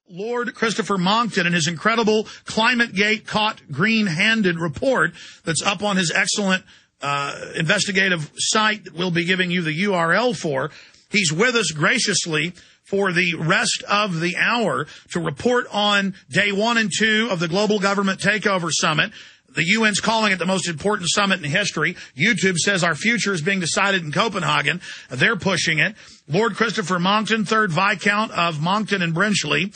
Lord Christopher Monckton and his incredible ClimateGate Caught Green-Handed report that's up on his excellent investigative site that we'll be giving you the URL for. He's with us graciously for the rest of the hour to report on day 1 and 2 of the Global Government Takeover Summit. The UN's calling it the most important summit in history. YouTube says our future is being decided in Copenhagen. They're pushing it. Lord Christopher Monckton, 3rd Viscount of Monckton and Brenchley,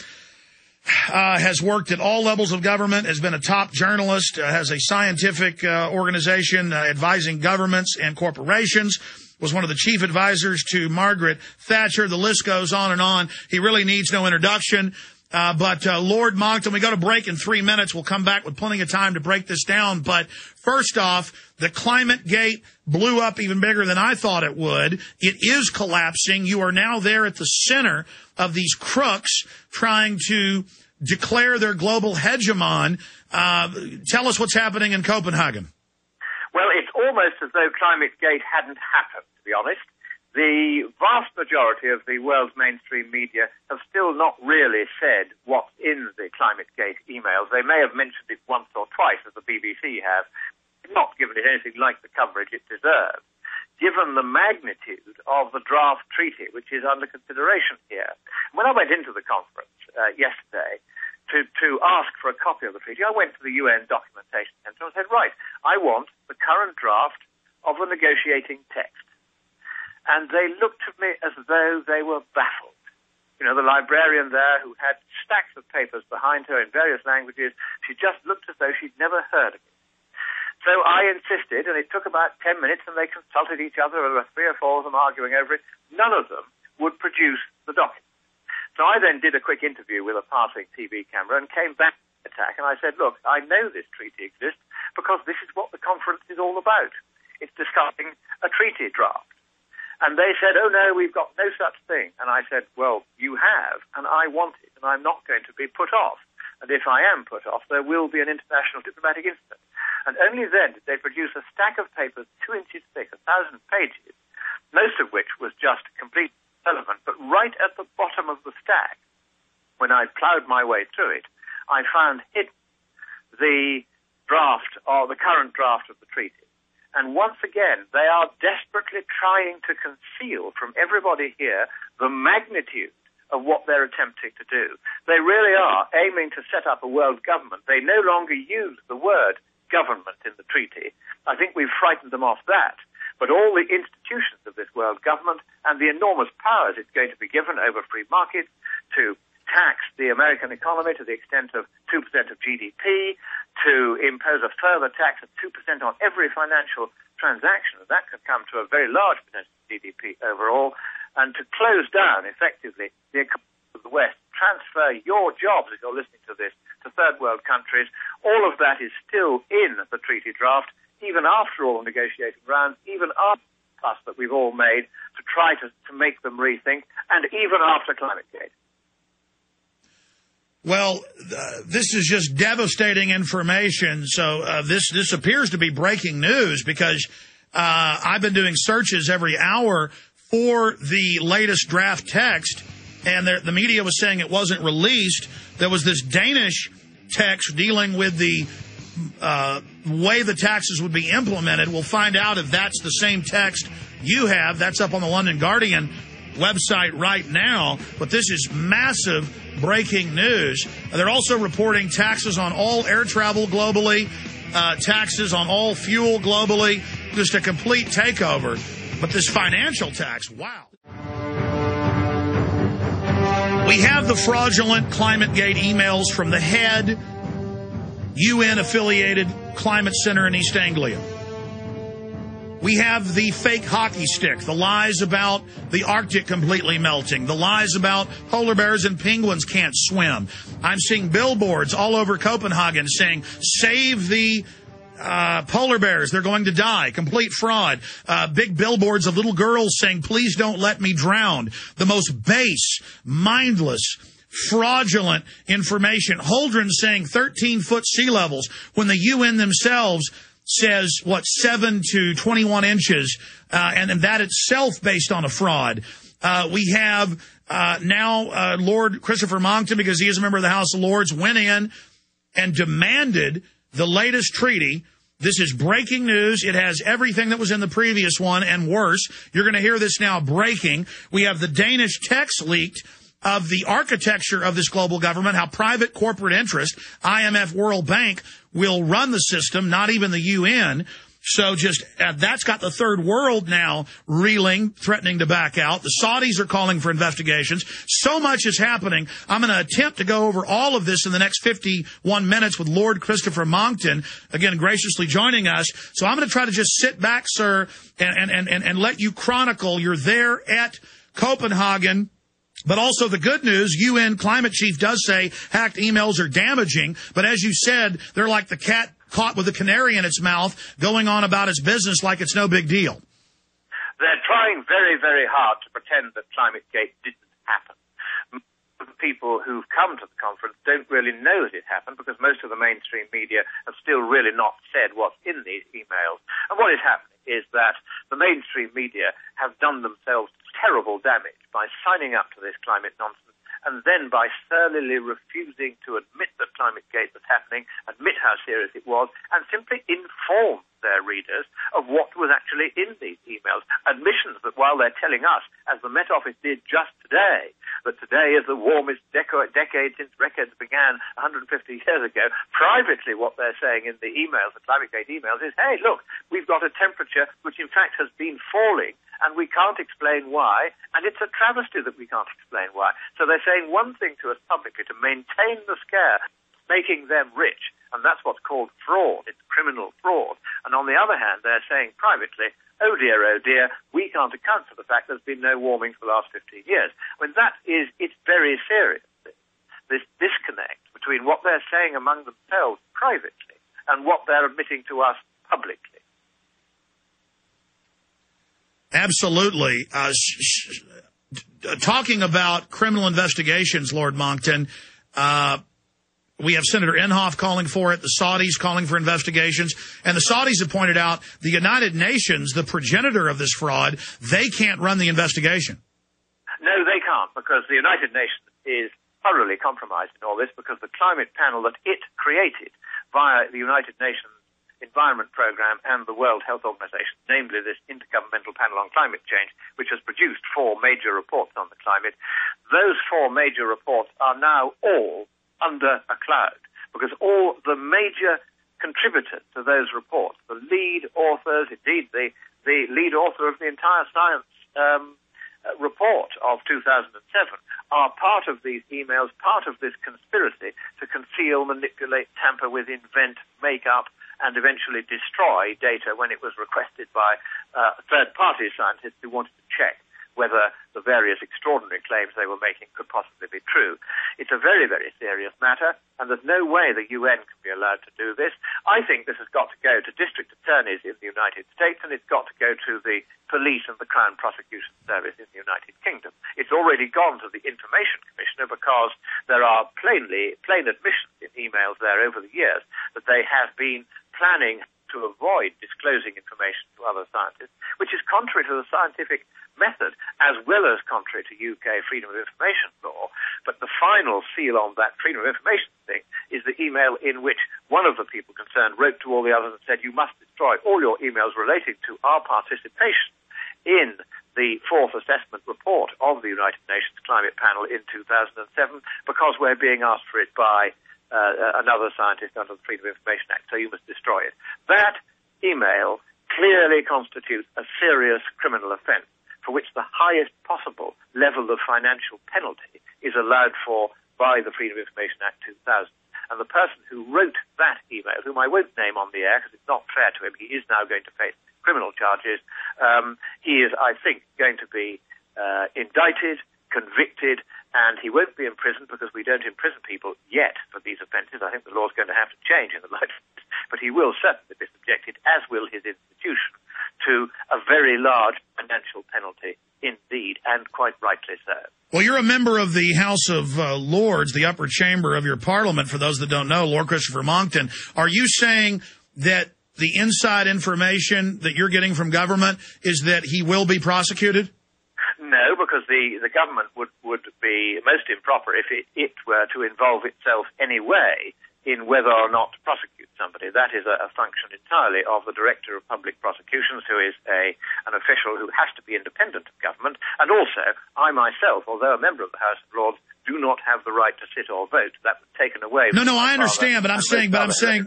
has worked at all levels of government, has been a top journalist, has a scientific organization advising governments and corporations, was one of the chief advisors to Margaret Thatcher. The list goes on and on. He really needs no introduction. But Lord Monckton, we go to break in 3 minutes. We'll come back with plenty of time to break this down. But first off, the ClimateGate blew up even bigger than I thought it would. It is collapsing. You are now there at the center of these crooks trying to declare their global hegemon. Tell us what's happening in Copenhagen. Well, it's almost as though ClimateGate hadn't happened, to be honest. The vast majority of the world's mainstream media have still not really said what's in the ClimateGate emails. They may have mentioned it once or twice, as the BBC has, not given it anything like the coverage it deserves, given the magnitude of the draft treaty which is under consideration here. When I went into the conference yesterday to ask for a copy of the treaty, I went to the UN Documentation Centre and said, right, I want the current draft of the negotiating text. And they looked at me as though they were baffled. You know, the librarian there who had stacks of papers behind her in various languages, she just looked as though she'd never heard of it. So I insisted, and it took about 10 minutes, and they consulted each other. There were 3 or 4 of them arguing over it. None of them would produce the document. So I then did a quick interview with a passing TV camera and came back to the attack, and I said, look, I know this treaty exists because this is what the conference is all about. It's discussing a treaty draft. And they said, oh, no, we've got no such thing. And I said, well, you have, and I want it, and I'm not going to be put off. And if I am put off, there will be an international diplomatic incident. And only then did they produce a stack of papers 2 inches thick, 1,000 pages, most of which was just complete irrelevant. But right at the bottom of the stack, when I ploughed my way through it, I found hidden the draft, or the current draft of the treaty. And once again, they are desperately trying to conceal from everybody here the magnitude of what they're attempting to do. They really are aiming to set up a world government. They no longer use the word government in the treaty. I think we've frightened them off that. But all the institutions of this world government and the enormous powers it's going to be given over free markets to tax the American economy to the extent of 2% of GDP, to impose a further tax of 2% on every financial transaction, and that could come to a very large percentage of GDP overall, and to close down effectively the economy of the West, transfer your jobs, if you're listening to this, to third world countries. All of that is still in the treaty draft, even after all the negotiating rounds, even after the fuss that we've all made to try to make them rethink, and even after ClimateGate. Well, this is just devastating information. So this appears to be breaking news because I've been doing searches every hour for the latest draft text, and the media was saying it wasn't released. There was this Danish text dealing with the way the taxes would be implemented. We'll find out if that's the same text you have. That's up on the London Guardian website right now, but this is massive breaking news. They're also reporting taxes on all air travel globally, taxes on all fuel globally, just a complete takeover. But this financial tax, wow. We have the fraudulent ClimateGate emails from the head UN-affiliated climate center in East Anglia. We have the fake hockey stick, the lies about the Arctic completely melting, the lies about polar bears and penguins can't swim. I'm seeing billboards all over Copenhagen saying, save the polar bears, they're going to die. Complete fraud. Big billboards of little girls saying, please don't let me drown. The most base, mindless, fraudulent information. Holdren saying 13-foot sea levels when the UN themselves says, 7 to 21 inches, and that itself based on a fraud. We have Now, Lord Christopher Monckton, because he is a member of the House of Lords, went in and demanded the latest treaty. This is breaking news. It has everything that was in the previous one and worse. You're going to hear this now breaking. We have the Danish text leaked of the architecture of this global government, how private corporate interest, IMF, World Bank, will run the system, not even the UN. So just that's got the third world now reeling, threatening to back out. The Saudis are calling for investigations. So much is happening. I'm going to attempt to go over all of this in the next 51 minutes with Lord Christopher Monckton, again, graciously joining us. So I'm going to try to just sit back, sir, and let you chronicle. You're there at Copenhagen. But also the good news, UN climate chief does say hacked emails are damaging. But as you said, they're like the cat caught with a canary in its mouth, going on about its business like it's no big deal. They're trying very, very hard to pretend that ClimateGate didn't happen. People who've come to the conference don't really know that it happened because most of the mainstream media have still really not said what's in these emails. And what is happening is that the mainstream media have done themselves terrible damage by signing up to this climate nonsense and then by surlily refusing to admit that ClimateGate was happening, admit how serious it was, and simply inform their readers of what was actually in these emails. Admissions that while they're telling us, as the Met Office did just today, that today is the warmest decade since records began 150 years ago, privately what they're saying in the emails, the ClimateGate emails, is, hey, look, we've got a temperature which in fact has been falling, and we can't explain why, and it's a travesty that we can't explain why. So they're saying one thing to us publicly to maintain the scare, making them rich, and that's what's called fraud. It's criminal fraud. And on the other hand, they're saying privately, oh dear, we can't account for the fact there's been no warming for the last 15 years. I mean, it's very serious, this disconnect between what they're saying among themselves privately and what they're admitting to us publicly. Absolutely. Talking about criminal investigations, Lord Monckton, we have Senator Inhofe calling for it, the Saudis calling for investigations, and the Saudis have pointed out the United Nations, the progenitor of this fraud, they can't run the investigation. No, they can't, because the United Nations is thoroughly compromised in all this, because the climate panel that it created via the United Nations Environment Programme and the World Health Organization, namely this Intergovernmental Panel on Climate Change, which has produced 4 major reports on the climate, those 4 major reports are now all under a cloud, because all the major contributors to those reports, the lead authors, indeed the lead author of the entire science report of 2007, are part of these emails, part of this conspiracy to conceal, manipulate, tamper with, invent, make up, and eventually destroy data when it was requested by third-party scientists who wanted to check whether the various extraordinary claims they were making could possibly be true. It's a very, very serious matter, and there's no way the UN can be allowed to do this. I think this has got to go to district attorneys in the United States, and it's got to go to the police and the Crown Prosecution Service in the United Kingdom. It's already gone to the Information Commissioner because there are plain admissions in emails there over the years that they have been planning to avoid disclosing information to other scientists, which is contrary to the scientific method, as well as contrary to UK freedom of information law. But the final seal on that freedom of information thing is the email in which one of the people concerned wrote to all the others and said, you must destroy all your emails relating to our participation in the 4th assessment report of the United Nations Climate Panel in 2007, because we're being asked for it by another scientist under the Freedom of Information Act, so you must destroy it. That email clearly constitutes a serious criminal offence for which the highest possible level of financial penalty is allowed for by the Freedom of Information Act 2000. And the person who wrote that email, whom I won't name on the air because it's not fair to him, he is now going to face criminal charges. He is, I think, going to be indicted, convicted, and he won't be imprisoned because we don't imprison people yet for these offences. I think the law's going to have to change in the light of this. But he will certainly be subjected, as will his institution, to a very large financial penalty indeed, and quite rightly so. Well, you're a member of the House of Lords, the upper chamber of your parliament, for those that don't know, Lord Christopher Monckton. Are you saying that the inside information that you're getting from government is that he will be prosecuted? No, because the government would be most improper if it were to involve itself anyway in whether or not to prosecute somebody. That is a function entirely of the Director of Public Prosecutions, who is an official who has to be independent of government. And also, I myself, although a member of the House of Lords, do not have the right to sit or vote. That was taken away. No, I understand, but I'm saying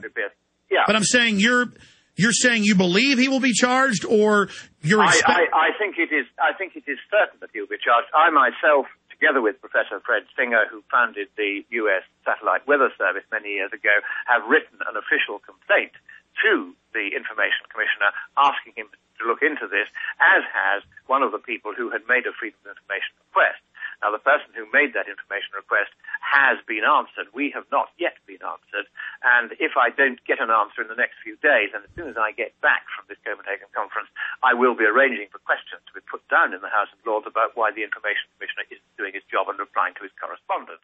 you're saying you believe he will be charged, or you're I think it is certain that he'll be charged. I myself, together with Professor Fred Singer, who founded the U.S. Satellite Weather Service many years ago, have written an official complaint to the Information Commissioner asking him to look into this, as has one of the people who had made a Freedom of Information request. Now, the person who made that information request has been answered. We have not yet been answered. And if I don't get an answer in the next few days, and as soon as I get back from this Copenhagen conference, I will be arranging for questions to be put down in the House of Lords about why the Information Commissioner isn't doing his job and replying to his correspondence.